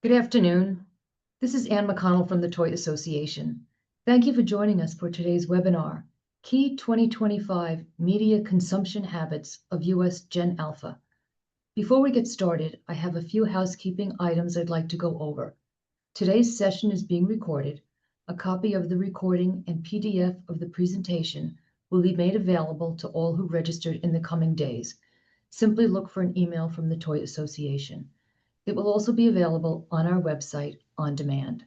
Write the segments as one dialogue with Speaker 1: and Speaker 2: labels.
Speaker 1: Good afternoon. This is Ann McConnell from the Toy Association. Thank you for joining us for today's webinar, Key 2025 Media Consumption Habits of US Gen Alpha. Before we get started, I have a few housekeeping items I'd like to go over. Today's session is being recorded. A copy of the recording and PDF of the presentation will be made available to all who registered in the coming days. Simply look for an email from the Toy Association. It will also be available on our website on demand.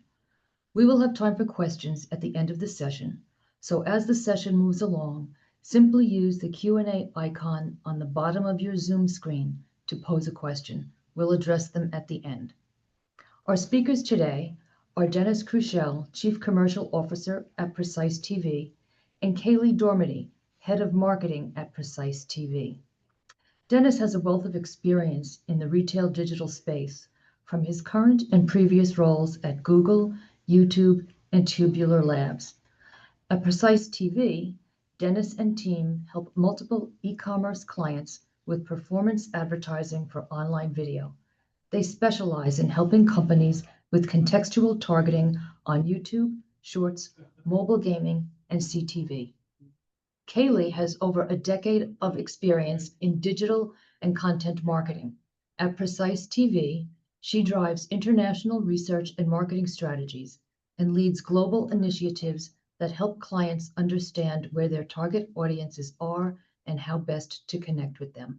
Speaker 1: We will have time for questions at the end of the session, so as the session moves along, simply use the Q&A icon on the bottom of your Zoom screen to pose a question. We'll address them at the end. Our speakers today are Denis Crushell, Chief Commercial Officer at Precise TV, and Kayleigh Dormedy, Head of Marketing at Precise TV. Denis has a wealth of experience in the retail digital space from his current and previous roles at Google, YouTube, and Tubular Labs. At Precise TV, Denis and team help multiple e-commerce clients with performance advertising for online video. They specialize in helping companies with contextual targeting on YouTube, Shorts, mobile gaming, and CTV. Kayleigh has over a decade of experience in digital and content marketing. At Precise TV, she drives international research and marketing strategies and leads global initiatives that help clients understand where their target audiences are and how best to connect with them.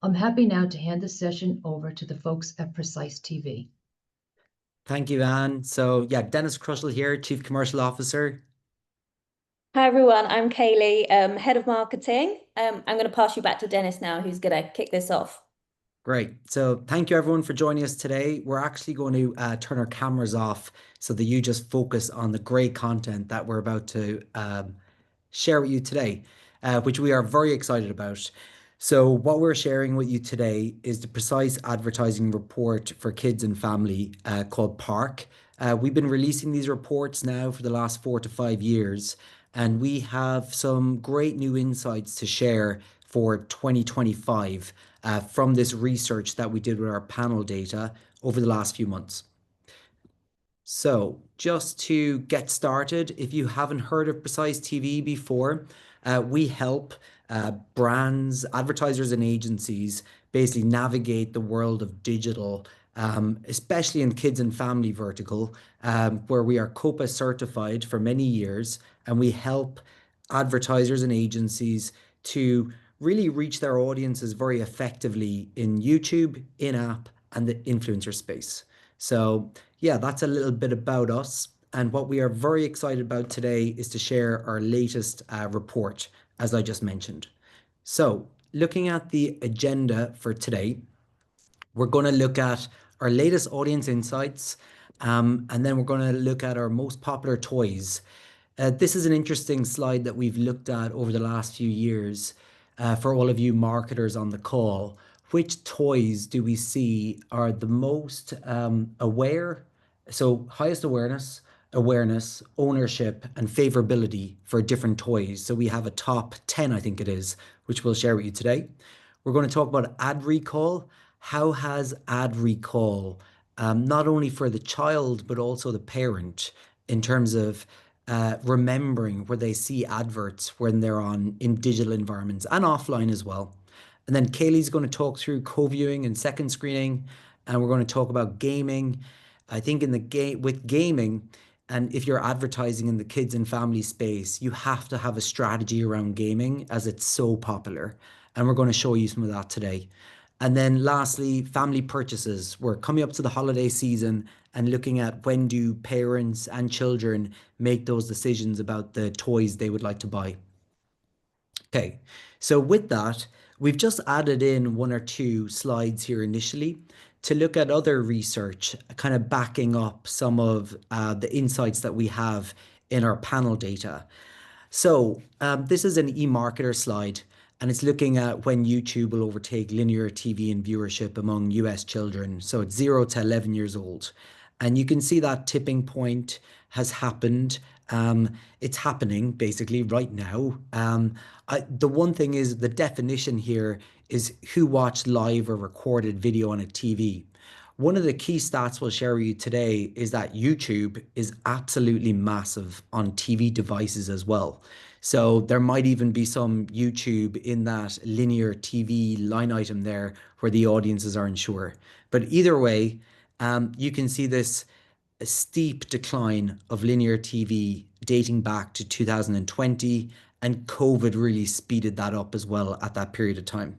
Speaker 1: I'm happy now to hand the session over to the folks at Precise TV.
Speaker 2: Thank you, Anne. So yeah, Denis Crushell here, Chief Commercial Officer.
Speaker 3: Hi everyone, I'm Kayleigh, Head of Marketing. I'm going to pass you back to Denis now, who's going to kick this off.
Speaker 2: Great. So thank you everyone for joining us today. We're actually going to turn our cameras off so that you just focus on the great content that we're about to share with you today, which we are very excited about. So what we're sharing with you today is the Precise Advertising Report for Kids and Family called PARC. We've been releasing these reports now for the last 4 to 5 years, and we have some great new insights to share for 2025 from this research that we did with our panel data over the last few months. So just to get started, if you haven't heard of Precise TV before, we help brands, advertisers, and agencies basically navigate the world of digital, especially in kids and family vertical, where we are COPA certified for many years, and we help advertisers and agencies to really reach their audiences very effectively in YouTube, in-app, and the influencer space. So yeah, that's a little bit about us. And what we are very excited about today is to share our latest report, as I just mentioned. So looking at the agenda for today, we're going to look at our latest audience insights, and then we're going to look at our most popular toys. This is an interesting slide that we've looked at over the last few years for all of you marketers on the call. Which toys do we see are the most aware? So highest awareness, ownership, and favorability for different toys. So we have a top 10, I think it is, which we'll share with you today. We're going to talk about ad recall. How has ad recall, not only for the child, but also the parent, in terms of remembering where they see adverts when they're in digital environments and offline as well. And then Kayleigh's going to talk through co-viewing and second screening, and we're going to talk about gaming. I think with gaming, and if you're advertising in the kids and family space, you have to have a strategy around gaming as it's so popular. And we're going to show you some of that today. And then lastly, family purchases. We're coming up to the holiday season and looking at when do parents and children make those decisions about the toys they would like to buy. Okay, so with that, we've just added in 1 or 2 slides here initially to look at other research, kind of backing up some of the insights that we have in our panel data. So this is an eMarketer slide, and it's looking at when YouTube will overtake linear TV in viewership among US children. So it's 0 to 11 years old. And you can see that tipping point has happened. It's happening basically right now. The one thing is the definition here is who watched live or recorded video on a TV. One of the key stats we'll share with you today is that YouTube is absolutely massive on TV devices as well. So there might even be some YouTube in that linear TV line item there where the audiences aren't sure. But either way, you can see this steep decline of linear TV dating back to 2020, and COVID really speeded that up as well at that period of time.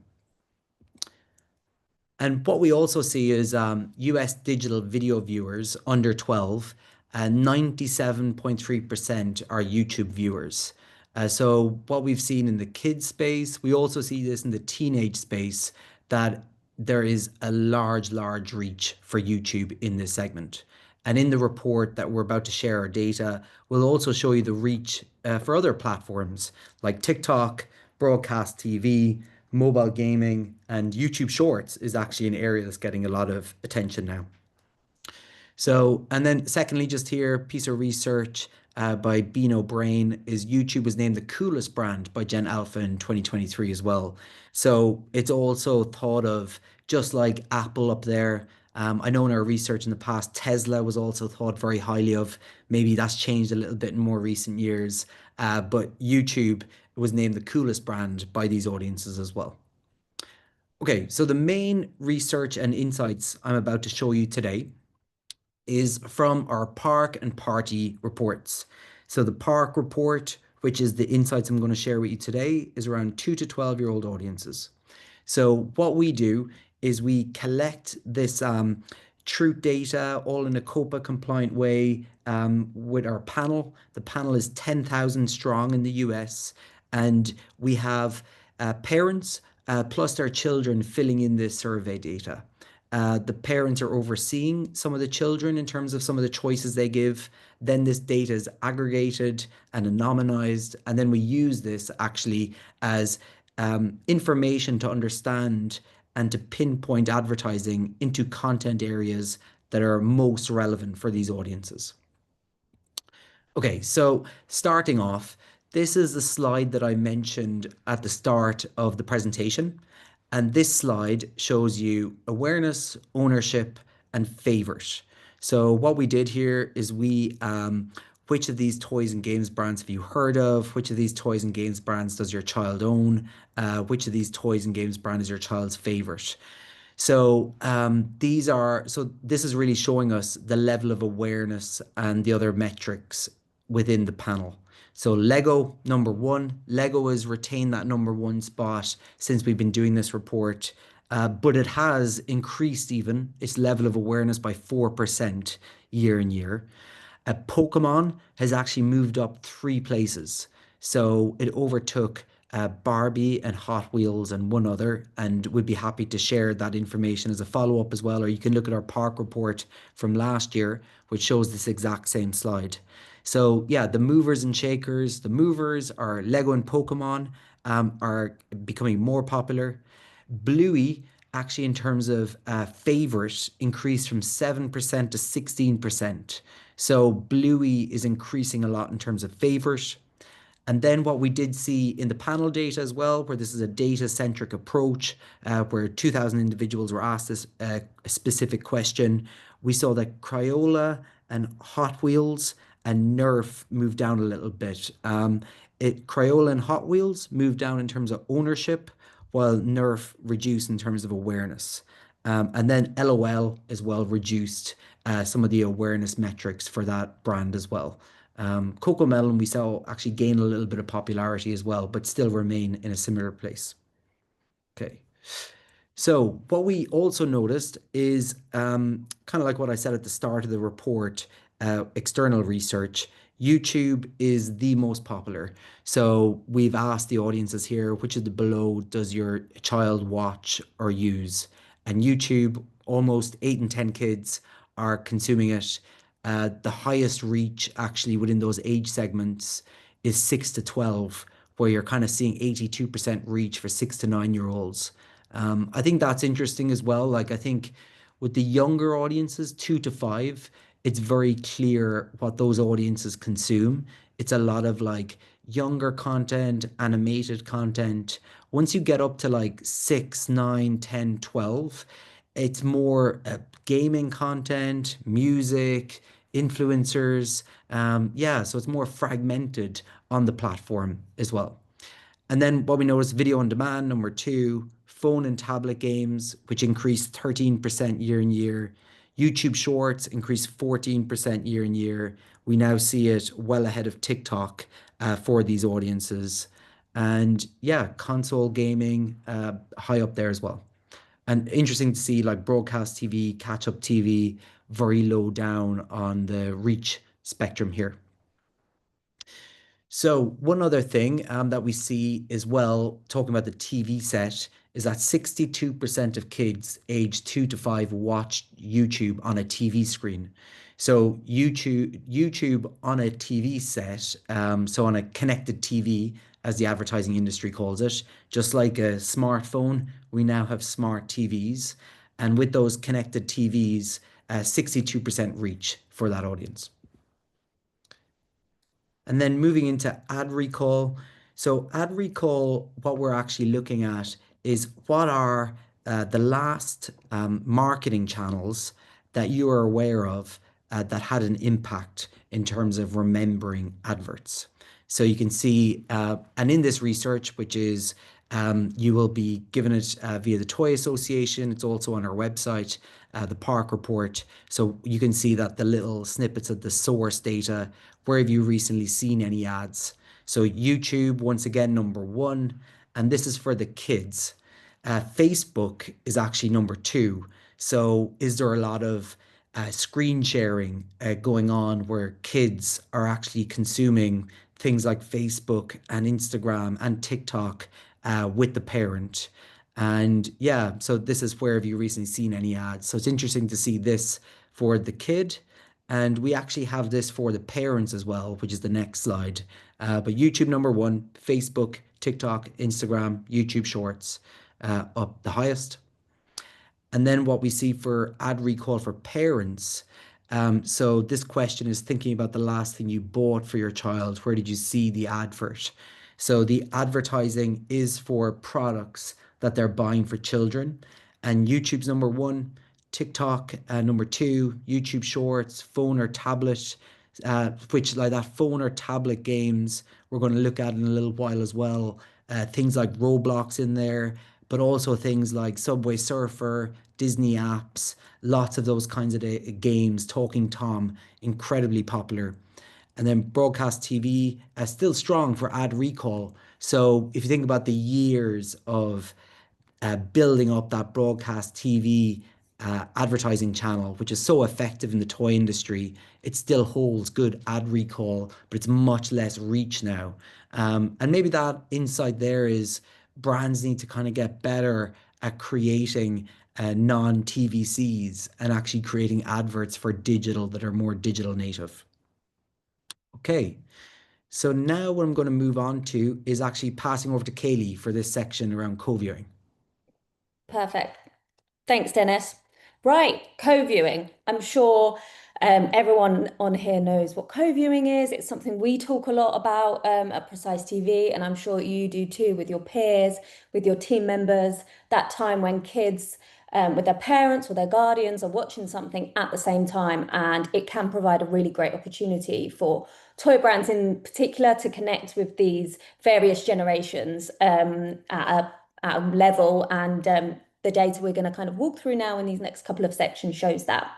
Speaker 2: And what we also see is US digital video viewers under 12, 97.3% are YouTube viewers. So what we've seen in the kids space, we also see this in the teenage space, that there is a large reach for YouTube in this segment. And in the report that we're about to share our data, we'll also show you the reach for other platforms like TikTok, broadcast TV, mobile gaming, and YouTube Shorts is actually an area that's getting a lot of attention now. So, and then secondly, just here, piece of research by Bean O'Brien is YouTube was named the coolest brand by Gen Alpha in 2023 as well. So it's also thought of just like Apple up there. I know in our research in the past, Tesla was also thought very highly of. Maybe that's changed a little bit in more recent years. But YouTube was named the coolest brand by these audiences as well. Okay, so the main research and insights I'm about to show you today is from our Park and Party reports. So the Park report, which is the insights I'm going to share with you today, is around 2 to 12-year-old audiences. So what we do is we collect this truth data all in a COPA compliant way with our panel. The panel is 10,000 strong in the US, and we have parents plus their children filling in this survey data. The parents are overseeing some of the children in terms of some of the choices they give. Then this data is aggregated and anonymized, and then we use this actually as information to understand and to pinpoint advertising into content areas that are most relevant for these audiences. Okay, so starting off, this is the slide that I mentioned at the start of the presentation. And this slide shows you awareness, ownership, and favorite. So what we did here is which of these toys and games brands have you heard of? Which of these toys and games brands does your child own? Which of these toys and games brand is your child's favorite? So this is really showing us the level of awareness and the other metrics within the panel. So Lego, number one. Lego has retained that number one spot since we've been doing this report, but it has increased even its level of awareness by 4% year on year. Pokemon has actually moved up 3 places. So it overtook Barbie and Hot Wheels and one other, and we'd be happy to share that information as a follow-up as well, or you can look at our Park report from last year, which shows this exact same slide. So yeah, the movers and shakers, the movers are Lego and Pokemon are becoming more popular. Bluey, actually in terms of favorite, increased from 7% to 16%. So Bluey is increasing a lot in terms of favorite. And then what we did see in the panel data as well, where this is a data-centric approach, where 2,000 individuals were asked this specific question, we saw that Crayola and Hot Wheels and Nerf moved down a little bit. Crayola and Hot Wheels moved down in terms of ownership, while Nerf reduced in terms of awareness. And then LOL as well reduced some of the awareness metrics for that brand as well. CoComelon we saw actually gain a little bit of popularity as well, but still remain in a similar place. Okay. So what we also noticed is kind of like what I said at the start of the report, external research, YouTube is the most popular. So we've asked the audiences here, which of the below does your child watch or use? And YouTube, almost 8 in 10 kids are consuming it. The highest reach actually within those age segments is 6 to 12, where you're kind of seeing 82% reach for 6 to 9-year-olds. I think that's interesting as well. Like I think with the younger audiences, 2 to 5, it's very clear what those audiences consume. It's a lot of like younger content, animated content. Once you get up to like 6, 9, 10, 12, It's more gaming content, music, influencers. Yeah, so it's more fragmented on the platform as well. And then what we noticed, video on demand, number two, phone and tablet games, which increased 13% year on year. YouTube Shorts increased 14% year on year. We now see it well ahead of TikTok for these audiences. And yeah, console gaming high up there as well. And interesting to see like broadcast TV, catch-up TV, very low down on the reach spectrum here. So one other thing that we see as well, talking about the TV set, is that 62% of kids aged 2 to 5 watch YouTube on a TV screen. So YouTube on a TV set, so on a connected TV, as the advertising industry calls it, just like a smartphone, we now have smart TVs, and with those connected TVs, 62% reach for that audience. And then moving into ad recall. So ad recall, what we're actually looking at is what are the last marketing channels that you are aware of that had an impact in terms of remembering adverts. So you can see, and in this research, which is you will be given it via the Toy Association. It's also on our website, the Park Report. So you can see that the little snippets of the source data. Where have you recently seen any ads? So YouTube, once again, number one, and this is for the kids. Facebook is actually number two. So is there a lot of screen sharing going on where kids are actually consuming things like Facebook and Instagram and TikTok with the parent? And yeah, so this is where have you recently seen any ads? So it's interesting to see this for the kid. And we actually have this for the parents as well, which is the next slide. But YouTube number one, Facebook, TikTok, Instagram, YouTube Shorts up the highest. And then what we see for ad recall for parents. So this question is thinking about the last thing you bought for your child. Where did you see the advert? So the advertising is for products that they're buying for children. And YouTube's number one, TikTok number two, YouTube Shorts, phone or tablet, which like that phone or tablet games we're going to look at in a little while as well. Things like Roblox in there, but also things like Subway Surfer, Disney apps, lots of those kinds of games. Talking Tom, incredibly popular. And then broadcast TV, still strong for ad recall. So if you think about the years of building up that broadcast TV advertising channel, which is so effective in the toy industry, it still holds good ad recall, but it's much less reach now. And maybe that insight there is brands need to kind of get better at creating non-TVCs and actually creating adverts for digital that are more digital native. Okay, so now what I'm going to move on to is actually passing over to Kayleigh for this section around co-viewing.
Speaker 3: Perfect. Thanks, Dennis. Right, co-viewing. I'm sure everyone on here knows what co-viewing is. It's something we talk a lot about at Precise TV, and I'm sure you do too with your peers, with your team members. That time when kids with their parents or their guardians are watching something at the same time, and it can provide a really great opportunity for toy brands in particular to connect with these various generations at a level, and the data we're going to kind of walk through now in these next couple of sections shows that.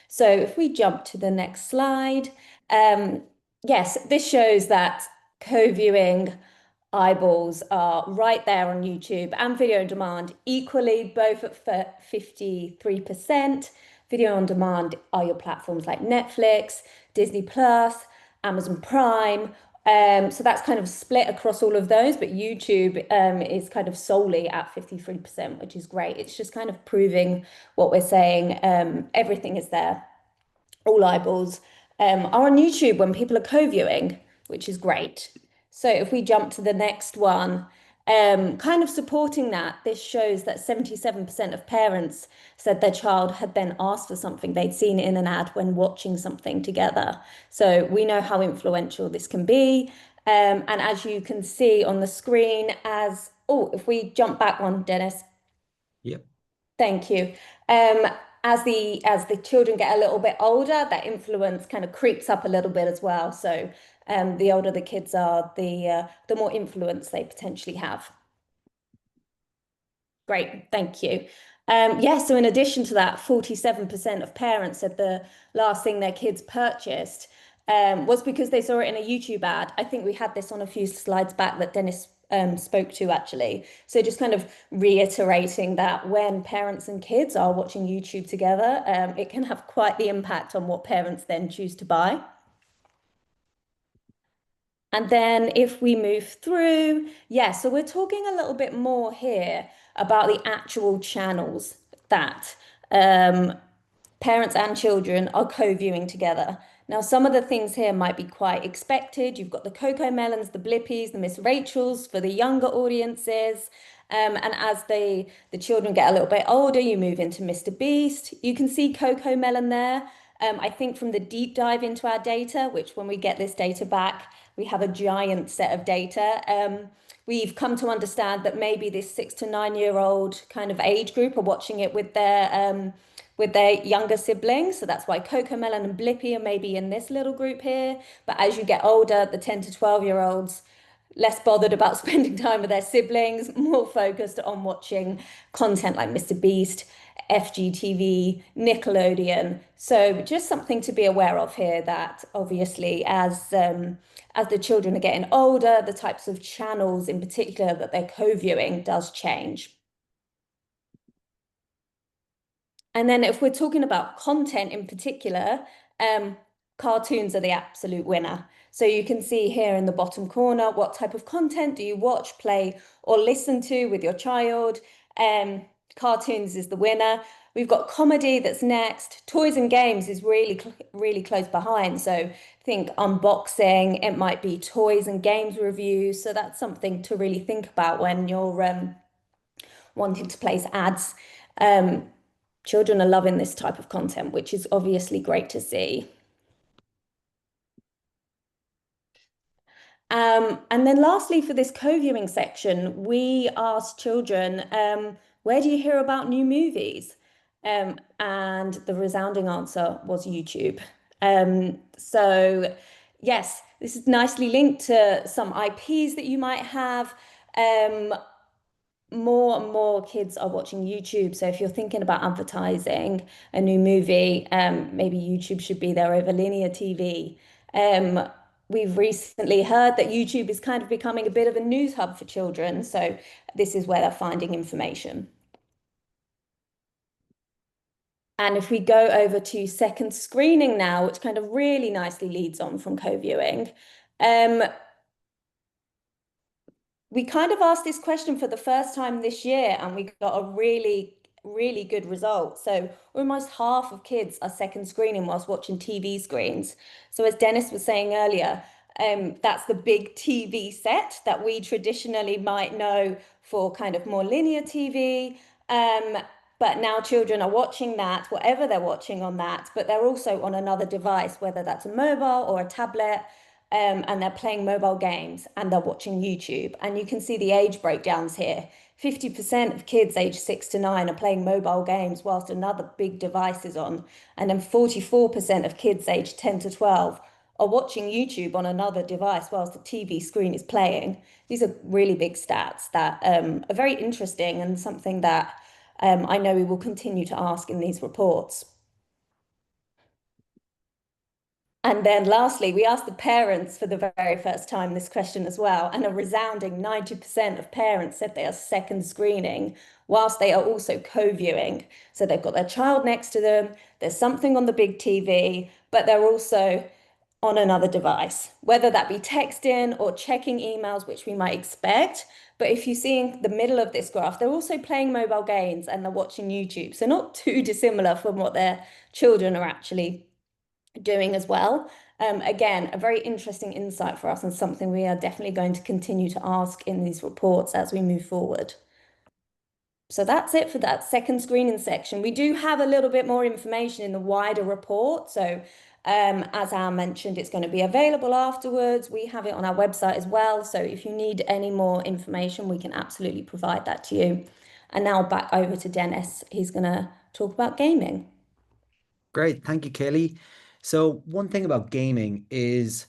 Speaker 3: So if we jump to the next slide, yes, this shows that co-viewing eyeballs are right there on YouTube and video on demand equally, both at 53%. Video on demand are your platforms like Netflix, Disney Plus, Amazon Prime. So that's kind of split across all of those, but YouTube is kind of solely at 53%, which is great. It's just kind of proving what we're saying. Everything is there. All eyeballs are on YouTube when people are co-viewing, which is great. So if we jump to the next one, kind of supporting that, this shows that 77% of parents said their child had then asked for something they'd seen in an ad when watching something together. So we know how influential this can be. And as you can see on the screen, if we jump back one, Dennis.
Speaker 2: Yep.
Speaker 3: Thank you. Um, as the children get a little bit older, that influence kind of creeps up a little bit as well. So the older the kids are, the more influence they potentially have. Great, thank you. So in addition to that, 47% of parents said the last thing their kids purchased was because they saw it in a YouTube ad. I think we had this on a few slides back that Dennis spoke to actually. So just kind of reiterating that when parents and kids are watching YouTube together, it can have quite the impact on what parents then choose to buy. And then if we move through, so we're talking a little bit more here about the actual channels that parents and children are co-viewing together. Now, some of the things here might be quite expected. You've got the Coco Melons, the Blippies, the Miss Rachels for the younger audiences. And as the children get a little bit older, you move into Mr. Beast. You can see Coco Melon there. I think from the deep dive into our data, which when we get this data back, we have a giant set of data. We've come to understand that maybe this 6 to 9 year old kind of age group are watching it with their younger siblings. So that's why Coco Melon and Blippi are maybe in this little group here. But as you get older, the 10 to 12 year olds, less bothered about spending time with their siblings, more focused on watching content like Mr. Beast, FGTV, Nickelodeon. So just something to be aware of here that obviously as the children are getting older, the types of channels in particular that they're co-viewing does change. And then if we're talking about content in particular, cartoons are the absolute winner. So you can see here in the bottom corner, what type of content do you watch, play, or listen to with your child? Cartoons is the winner. We've got comedy that's next. Toys and games is really close behind. So think unboxing, it might be toys and games reviews. So that's something to really think about when you're wanting to place ads. Children are loving this type of content, which is obviously great to see. And then lastly, for this co-viewing section, we asked children, where do you hear about new movies? And the resounding answer was YouTube. So yes, this is nicely linked to some IPs that you might have. More and more kids are watching YouTube. So if you're thinking about advertising a new movie, maybe YouTube should be there over linear TV. We've recently heard that YouTube is kind of becoming a bit of a news hub for children. So this is where they're finding information. And if we go over to second screening now, which kind of really nicely leads on from co-viewing, we kind of asked this question for the first time this year and we got a really good result. So almost half of kids are second screening whilst watching TV screens. So as Dennis was saying earlier, that's the big TV set that we traditionally might know for kind of more linear TV. But now children are watching that, whatever they're watching on that, but they're also on another device, whether that's a mobile or a tablet. And they're playing mobile games and they're watching YouTube. And you can see the age breakdowns here. 50% of kids aged 6 to 9 are playing mobile games whilst another big device is on. And then 44% of kids aged 10 to 12 are watching YouTube on another device whilst the TV screen is playing. These are really big stats that are very interesting and something that I know we will continue to ask in these reports. And then lastly, we asked the parents for the very first time this question as well, and a resounding 90% of parents said they are second screening whilst they are also co-viewing. So they've got their child next to them, there's something on the big TV, but they're also on another device, whether that be texting or checking emails, which we might expect. But if you see in the middle of this graph, they're also playing mobile games and they're watching YouTube. So not too dissimilar from what their children are actually doing as well. Again, a very interesting insight for us and something we are definitely going to continue to ask in these reports as we move forward. So that's it for that second screening section. We do have a little bit more information in the wider report. So as Anne mentioned, it's going to be available afterwards. We have it on our website as well. So if you need any more information, we can absolutely provide that to you. And now back over to Dennis. He's going to talk about gaming.
Speaker 2: Great, thank you, Kayleigh. So one thing about gaming is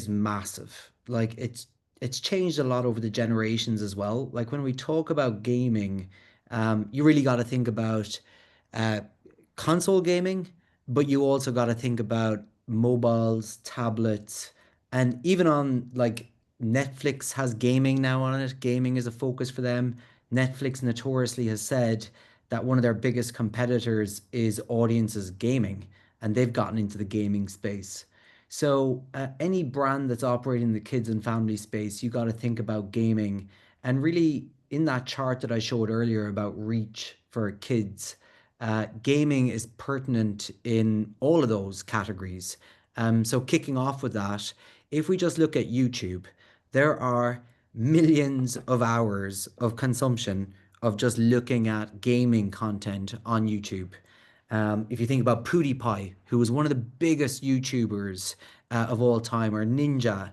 Speaker 2: massive. Like it's changed a lot over the generations as well. Like when we talk about gaming, you really got to think about uh, console gaming, but you also got to think about mobiles, tablets, and even on like Netflix has gaming now on it. Gaming is a focus for them. Netflix notoriously has said that one of their biggest competitors is audiences gaming, and they've gotten into the gaming space. So, any brand that's operating in the kids and family space, you got to think about gaming. And really, in that chart that I showed earlier about reach for kids, gaming is pertinent in all of those categories. So, kicking off with that, if we just look at YouTube, there are millions of hours of consumption of just looking at gaming content on YouTube. If you think about PewDiePie, who was one of the biggest YouTubers of all time, or Ninja,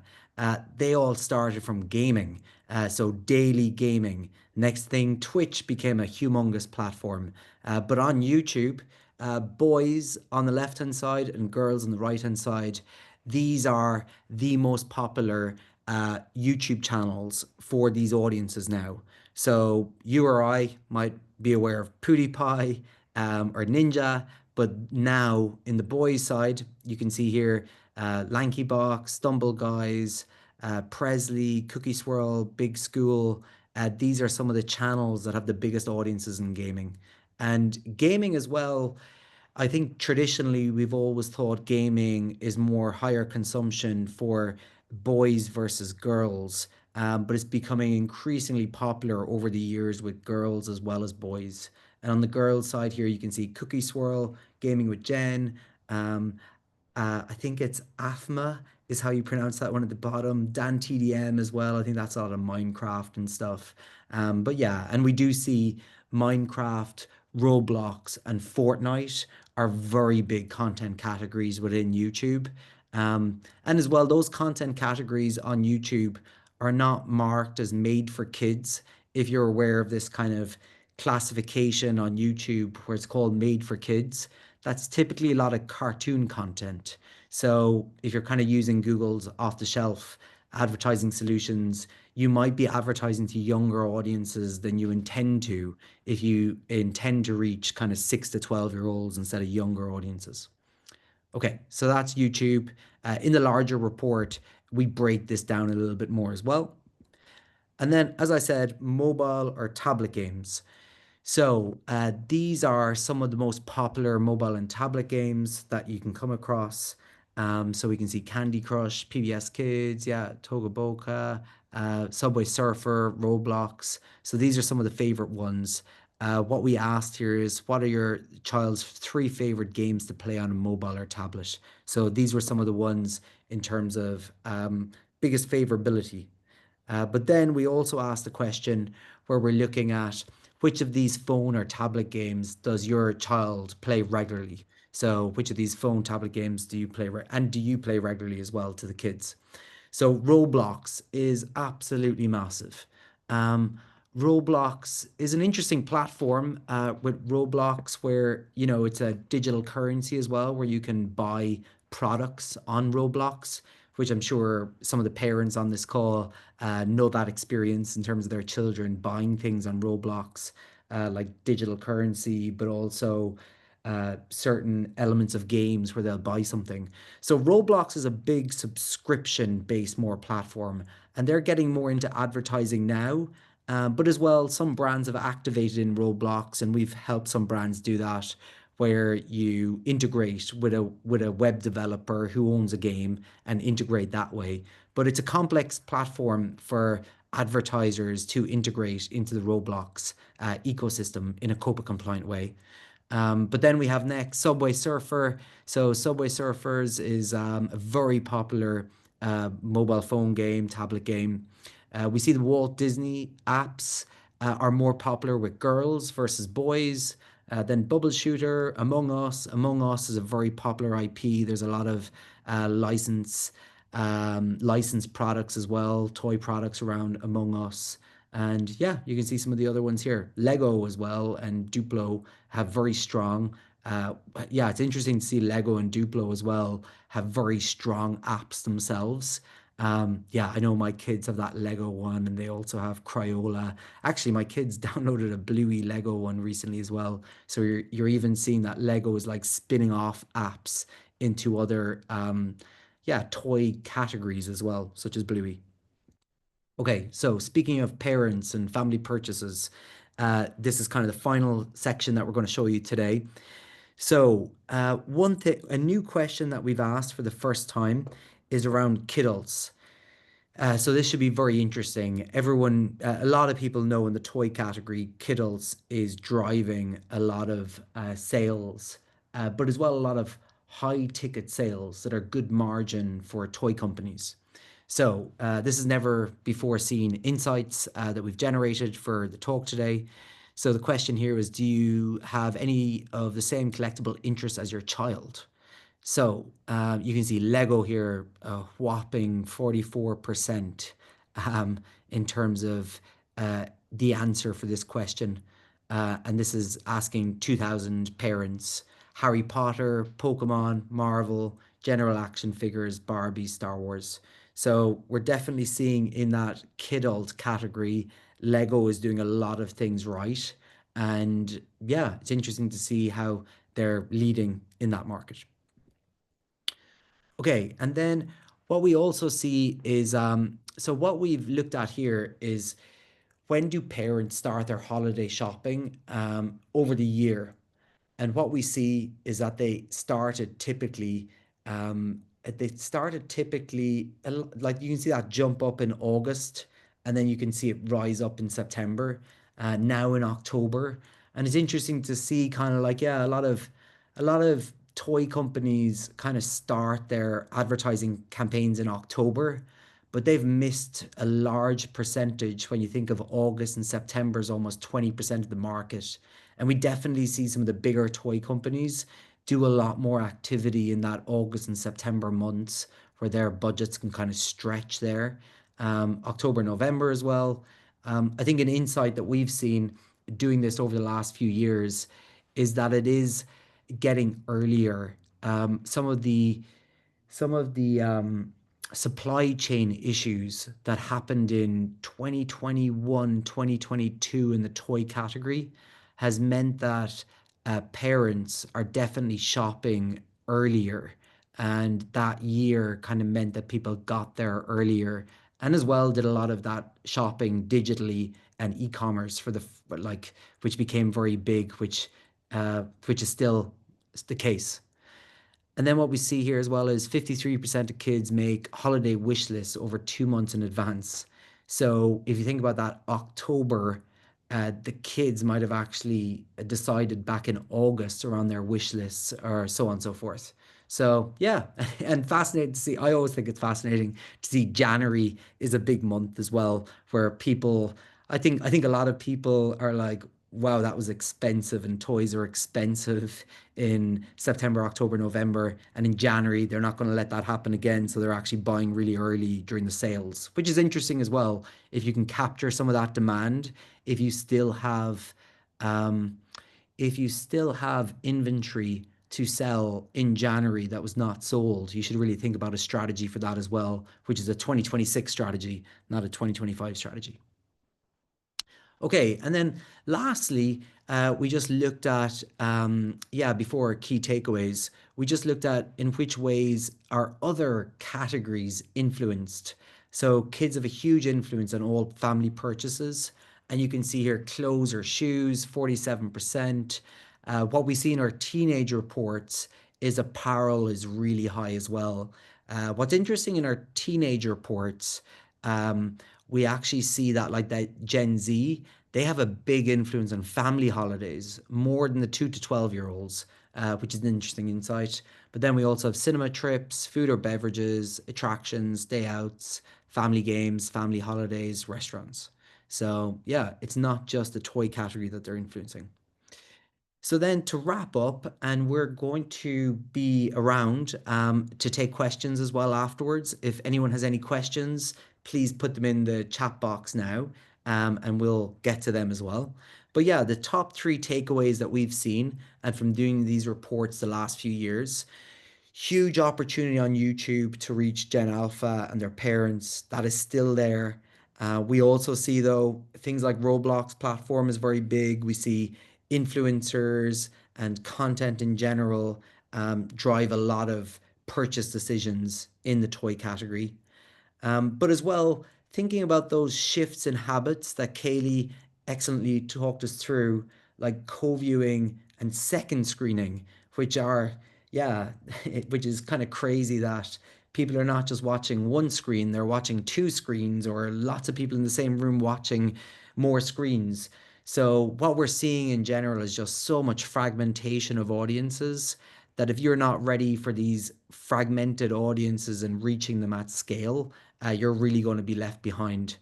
Speaker 2: they all started from gaming. So daily gaming. Next thing, Twitch became a humongous platform. But on YouTube, boys on the left hand side and girls on the right hand side, these are the most popular YouTube channels for these audiences now. So you or I might be aware of PewDiePie or Ninja, but now in the boys' side, you can see here Lanky Box, Stumble Guys, Presley, Cookie Swirl, Big School. These are some of the channels that have the biggest audiences in gaming. And gaming as well, I think traditionally we've always thought gaming is more higher consumption for boys versus girls, but it's becoming increasingly popular over the years with girls as well as boys. And on the girls' side here, you can see Cookie Swirl, Gaming with Jen. Um, I think it's AFMA is how you pronounce that one at the bottom. Dan TDM as well. I think that's a lot of Minecraft and stuff. But yeah, and we do see Minecraft, Roblox, and Fortnite are very big content categories within YouTube. And as well, those content categories on YouTube are not marked as made for kids. If you're aware of this kind of classification on YouTube where it's called made for kids, that's typically a lot of cartoon content. So if you're kind of using Google's off the shelf advertising solutions, you might be advertising to younger audiences than you intend to if you intend to reach kind of 6 to 12-year-olds instead of younger audiences. Okay, so that's YouTube. In the larger report, we break this down a little bit more as well. And then, as I said, mobile or tablet games. So these are some of the most popular mobile and tablet games that you can come across. So we can see Candy Crush, PBS Kids, yeah, Toga Boca, Subway Surfer, Roblox. So these are some of the favorite ones. What we asked here is, what are your child's three favorite games to play on a mobile or tablet? So these were some of the ones in terms of biggest favorability. But then we also asked the question where we're looking at which of these phone or tablet games does your child play regularly? So, which of these phone, tablet games do you play, and do you play regularly as well to the kids? So Roblox is absolutely massive. Um, Roblox is an interesting platform with Roblox where, you know, it's a digital currency as well, where you can buy products on Roblox, which I'm sure some of the parents on this call know that experience in terms of their children buying things on Roblox, like digital currency, but also certain elements of games where they'll buy something. So Roblox is a big subscription-based more platform, and they're getting more into advertising now. But as well, some brands have activated in Roblox, and we've helped some brands do that, where you integrate with a web developer who owns a game and integrate that way. But it's a complex platform for advertisers to integrate into the Roblox ecosystem in a COPPA compliant way. But then we have next Subway Surfer. So Subway Surfers is a very popular mobile phone game, tablet game. We see the Walt Disney apps are more popular with girls versus boys. Then Bubble Shooter, Among Us. Among Us is a very popular IP. There's a lot of licensed products as well, toy products around Among Us. And yeah, you can see some of the other ones here. Lego as well and Duplo have very strong. Yeah, it's interesting to see Lego and Duplo as well have very strong apps themselves. Yeah, I know my kids have that Lego one and they also have Crayola. Actually, my kids downloaded a Bluey Lego one recently as well. So you're even seeing that Lego is like spinning off apps into other yeah, toy categories as well, such as Bluey. Okay, so speaking of parents and family purchases, this is kind of the final section that we're going to show you today. So, one thing, a new question that we've asked for the first time is around Kiddles. So this should be very interesting. Everyone, a lot of people know in the toy category, Kiddles is driving a lot of sales, but as well a lot of high ticket sales that are good margin for toy companies. So this is never before seen insights that we've generated for the talk today. So the question here is, do you have any of the same collectible interests as your child? So you can see Lego here, a whopping 44% um, in terms of the answer for this question. And this is asking 2,000 parents. Harry Potter, Pokemon, Marvel, general action figures, Barbie, Star Wars. So we're definitely seeing in that kidult category, Lego is doing a lot of things right. And yeah, it's interesting to see how they're leading in that market. Okay, and then what we also see is so what we've looked at here is when do parents start their holiday shopping over the year? And what we see is that they started typically like you can see that jump up in August, and then you can see it rise up in September, now in October. And it's interesting to see kind of like, yeah, a lot of toy companies kind of start their advertising campaigns in October, but they've missed a large percentage when you think of August and September is almost 20% of the market. And we definitely see some of the bigger toy companies do a lot more activity in that August and September months where their budgets can kind of stretch there. October, November as well. I think an insight that we've seen doing this over the last few years is that it is getting earlier. Some of the supply chain issues that happened in 2021, 2022 in the toy category has meant that parents are definitely shopping earlier. And that year kind of meant that people got there earlier and as well did a lot of that shopping digitally and e-commerce for like which became very big, which is still the case. And then what we see here as well is 53% of kids make holiday wish lists over 2 months in advance. So if you think about that, October, the kids might have actually decided back in August around their wish lists or so on and so forth. So yeah, and fascinating to see. I always think it's fascinating to see January is a big month as well, where people, I think a lot of people are like, wow, that was expensive and toys are expensive in September, October, November, and in January, they're not going to let that happen again. So they're actually buying really early during the sales, which is interesting as well. If you can capture some of that demand, if you still have, um, if you still have inventory to sell in January that was not sold, you should really think about a strategy for that as well, which is a 2026 strategy, not a 2025 strategy. Okay, and then lastly, we just looked at, yeah, before key takeaways, we just looked at in which ways are other categories influenced. So kids have a huge influence on all family purchases. And you can see here clothes or shoes, 47%. What we see in our teenage reports is apparel is really high as well. What's interesting in our teenage reports, we actually see that like that Gen Z, they have a big influence on family holidays more than the 2 to 12-year-olds, which is an interesting insight. But then we also have cinema trips, food or beverages, attractions, day outs, family games, family holidays, restaurants. So yeah, it's not just the toy category that they're influencing. So then to wrap up, and we're going to be around to take questions as well afterwards. If anyone has any questions, please put them in the chat box now. and we'll get to them as well. But yeah, the top three takeaways that we've seen, and from doing these reports the last few years, huge opportunity on YouTube to reach Gen Alpha and their parents. That is still there. We also see, though, things like Roblox platform is very big. We see influencers and content in general drive a lot of purchase decisions in the toy category. But as well, thinking about those shifts in habits that Kayleigh excellently talked us through, like co-viewing and second screening, which are, yeah, which is kind of crazy that people are not just watching one screen, they're watching two screens, or lots of people in the same room watching more screens. So what we're seeing in general is just so much fragmentation of audiences that if you're not ready for these fragmented audiences and reaching them at scale, you're really going to be left behind.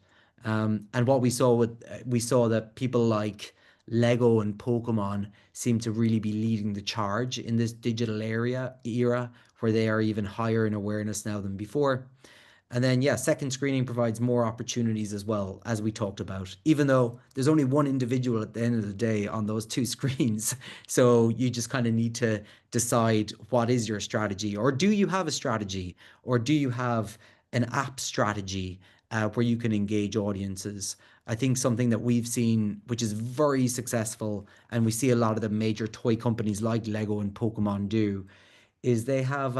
Speaker 2: And what we saw that people like Lego and Pokemon seem to really be leading the charge in this digital era where they are even higher in awareness now than before. And then, yeah, second screening provides more opportunities as well, as we talked about, even though there's only one individual at the end of the day on those two screens. So you just kind of need to decide what is your strategy, or do you have a strategy, or do you have an app strategy where you can engage audiences? I think something that we've seen, which is very successful, and we see a lot of the major toy companies like Lego and Pokemon do, is they have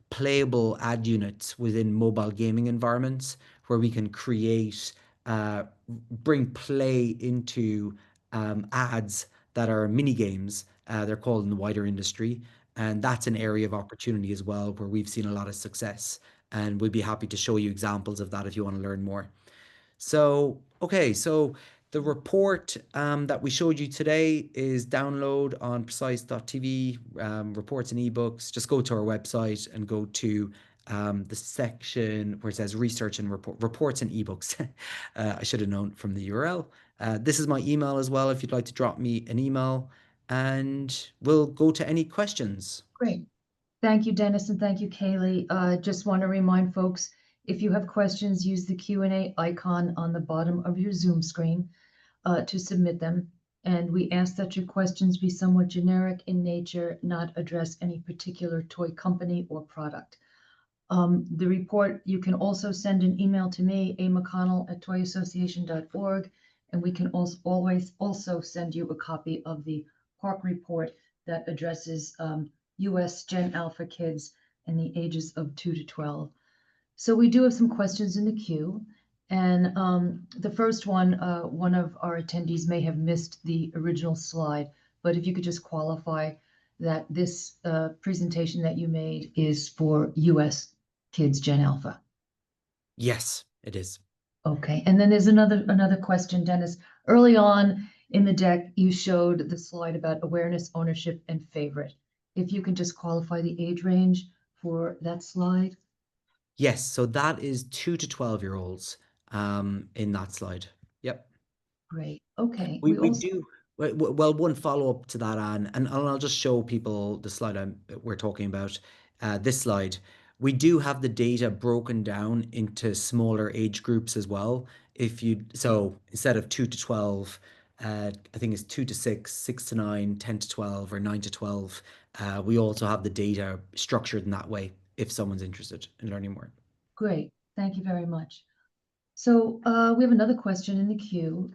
Speaker 2: playable ad units within mobile gaming environments where we can create, uh, bring play into ads that are mini games. They're called in the wider industry. And that's an area of opportunity as well, where we've seen a lot of success. And we'd be happy to show you examples of that if you want to learn more. So, okay, so the report that we showed you today is download on precise.tv, reports and ebooks. Just go to our website and go to the section where it says research and reports and ebooks. I should have known from the URL. This is my email as well if you'd like to drop me an email, and we'll go to any questions.
Speaker 1: Great. Thank you, Dennis, and thank you, Kayleigh. Just want to remind folks, if you have questions, use the Q&A icon on the bottom of your Zoom screen to submit them. And we ask that your questions be somewhat generic in nature, not address any particular toy company or product. The report, you can also send an email to me, amcconnell@toyassociation.org, and we can always also send you a copy of the Park report that addresses US Gen Alpha kids in the ages of 2 to 12. So we do have some questions in the queue. And the first one of our attendees may have missed the original slide, but if you could just qualify that this presentation that you made is for US kids Gen Alpha.
Speaker 2: Yes, it is.
Speaker 1: Okay, and then there's another question, Dennis. Early on in the deck, you showed the slide about awareness, ownership, and favorite. If you can just qualify the age range for that slide.
Speaker 2: Yes, so that is 2 to 12-year-olds in that slide. Yep.
Speaker 1: Great. Okay.
Speaker 2: We do well. One follow up to that, Anne, and I'll just show people the slide we're talking about. This slide, we do have the data broken down into smaller age groups as well. If you so instead of 2 to 12, I think it's 2 to 6, 6 to 9, 10 to 12, or 9 to 12. We also have the data structured in that way if someone's interested in learning more.
Speaker 1: Great. Thank you very much. So we have another question in the queue.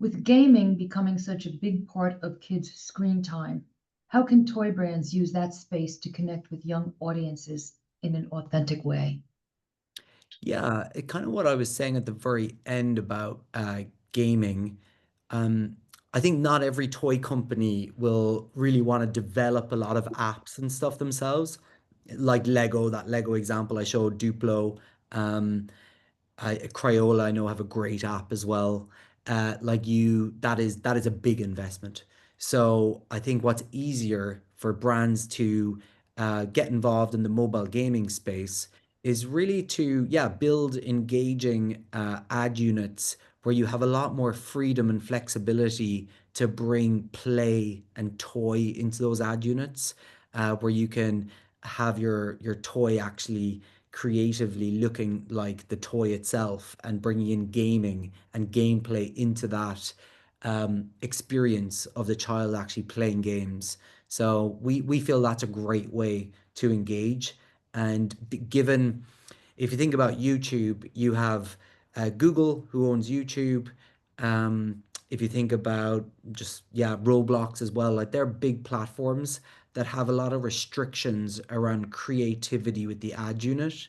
Speaker 1: With gaming becoming such a big part of kids' screen time, how can toy brands use that space to connect with young audiences in an authentic way?
Speaker 2: Yeah, it kind of what I was saying at the very end about gaming. Um, I think not every toy company will really want to develop a lot of apps and stuff themselves. Like Lego, that Lego example I showed, Duplo. Um, Crayola, I know, have a great app as well. Like you, that is a big investment. So I think what's easier for brands to get involved in the mobile gaming space is really to, yeah, build engaging ad units where you have a lot more freedom and flexibility to bring play and toy into those ad units, where you can have your toy actually creatively looking like the toy itself and bringing in gaming and gameplay into that experience of the child actually playing games. So we feel that's a great way to engage. And given, if you think about YouTube, you have Google, who owns YouTube. If you think about just, yeah, Roblox as well, like they're big platforms that have a lot of restrictions around creativity with the ad unit.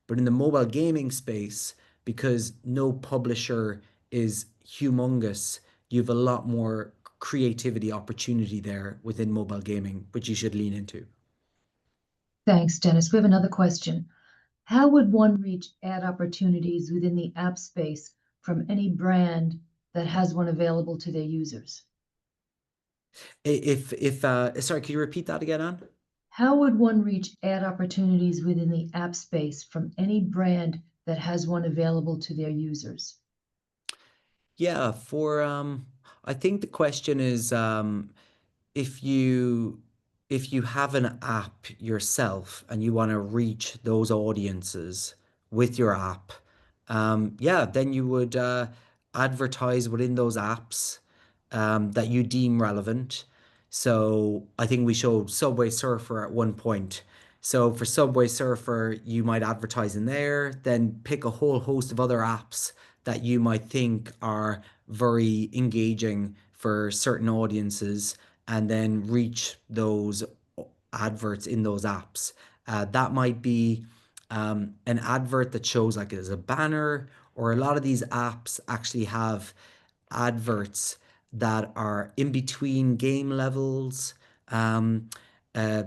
Speaker 2: But in the mobile gaming space, because no publisher is humongous, you have a lot more creativity opportunity there within mobile gaming, which you should lean into.
Speaker 1: Thanks, Dennis. We have another question. How would one reach ad opportunities within the app space from any brand that has one available to their users?
Speaker 2: If sorry, could you repeat that again, Anne?
Speaker 1: How would one reach ad opportunities within the app space from any brand that has one available to their users?
Speaker 2: Yeah, for I think the question is if you if you have an app yourself and you want to reach those audiences with your app, yeah, then you would advertise within those apps that you deem relevant. So I think we showed Subway Surfer at one point. So for Subway Surfer, you might advertise in there, then pick a whole host of other apps that you might think are very engaging for certain audiences, and then reach those adverts in those apps. That might be an advert that shows like as a banner, or a lot of these apps actually have adverts that are in between game levels. Um, uh,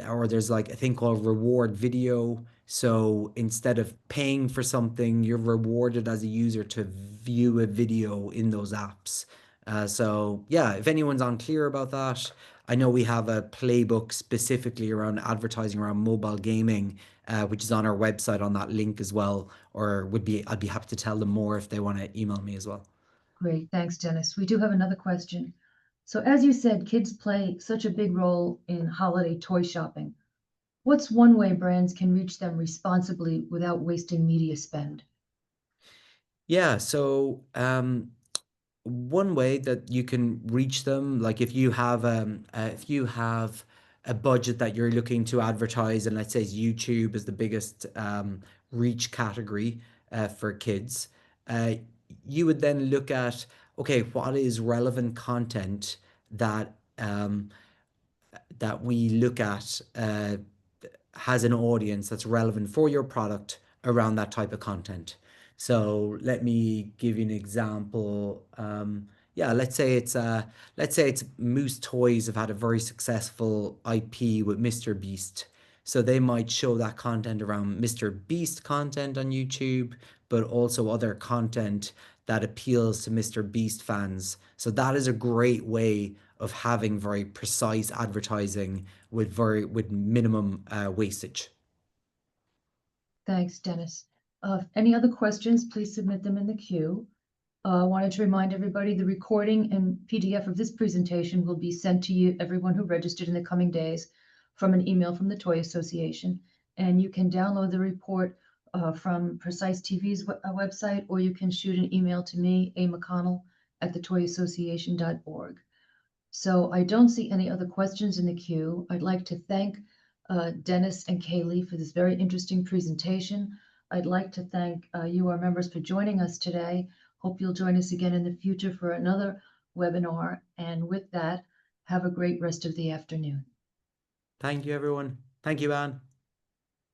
Speaker 2: or there's like a thing called reward video. So instead of paying for something, you're rewarded as a user to view a video in those apps. So yeah, if anyone's unclear about that, I know we have a playbook specifically around advertising around mobile gaming, which is on our website on that link as well. Or I'd be happy to tell them more if they want to email me as well.
Speaker 1: Great, thanks, Dennis. We do have another question. So as you said, kids play such a big role in holiday toy shopping. What's one way brands can reach them responsibly without wasting media spend?
Speaker 2: Yeah, so one way that you can reach them, like if you have a budget that you're looking to advertise, and let's say YouTube is the biggest reach category for kids, uh, you would then look at, okay, what is relevant content that that we look at has an audience that's relevant for your product around that type of content. So let me give you an example. Yeah, let's say it's Moose Toys have had a very successful IP with Mr. Beast. So they might show that content around Mr. Beast content on YouTube, but also other content that appeals to Mr. Beast fans. So that is a great way of having very precise advertising with minimum wastage.
Speaker 1: Thanks, Dennis. Any other questions, please submit them in the queue. I wanted to remind everybody the recording and PDF of this presentation will be sent to you, everyone who registered in the coming days, from an email from the Toy Association. And you can download the report from Precise TV's website, or you can shoot an email to me, A. McConnell, at thetoyassociation.org. So I don't see any other questions in the queue. I'd like to thank Dennis and Kayleigh for this very interesting presentation. I'd like to thank you, our members, for joining us today. Hope you'll join us again in the future for another webinar. And with that, have a great rest of the afternoon.
Speaker 2: Thank you, everyone. Thank you, Anne.